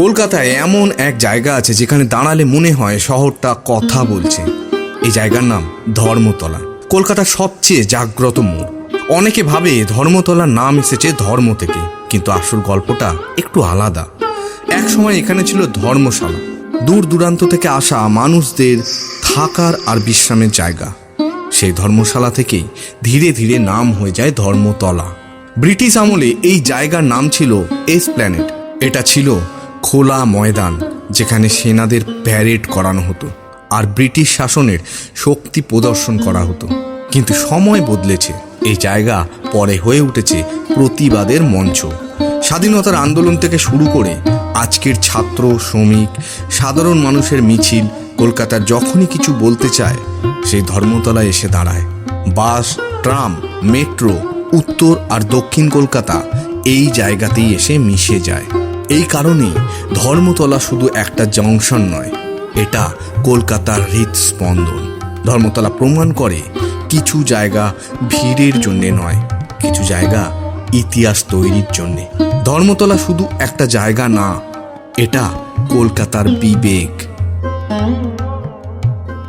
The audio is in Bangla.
কলকাতায় এমন এক জায়গা আছে যেখানে দাঁড়ালে মনে হয় শহরটা কথা বলছে। এই জায়গার নাম ধর্মতলা, কলকাতার সবচেয়ে জাগ্রত মোড়। অনেকে ভাবে ধর্মতলার নাম এসেছে ধর্ম থেকে, কিন্তু আসল গল্পটা একটু আলাদা। এক সময় এখানে ছিল ধর্মশালা, দূর দূরান্ত থেকে আসা মানুষদের থাকার আর বিশ্রামের জায়গা। সেই ধর্মশালা থেকেই ধীরে ধীরে নাম হয়ে যায় ধর্মতলা। ব্রিটিশ আমলে এই জায়গার নাম ছিল এসপ্ল্যানেড। এটা ছিল খোলা ময়দান যেখানে সেনাদের প্যারেড করানো হতো আর ব্রিটিশ শাসনের শক্তি প্রদর্শন করা হতো। কিন্তু সময় বদলেছে, এই জায়গা পরে হয়ে উঠেছে প্রতিবাদের মঞ্চ। স্বাধীনতার আন্দোলন থেকে শুরু করে আজকের ছাত্র, শ্রমিক, সাধারণ মানুষের মিছিল কলকাতার যখনই কিছু বলতে চায় সেই ধর্মতলায় এসে দাঁড়ায়। বাস, ট্রাম, মেট্রো উত্তর আর দক্ষিণ কলকাতা এই জায়গাতেই এসে মিশে যায়। এই কারণেই ধর্মতলা শুধু একটা জংশন নয়, এটা কলকাতার হৃদস্পন্দন। ধর্মতলা প্রমাণ করে কিছু জায়গা ভিড়ের জন্যে নয়, কিছু জায়গা ইতিহাস তৈরির জন্যে। ধর্মতলা শুধু একটা জায়গা না, এটা কলকাতার বিবেক।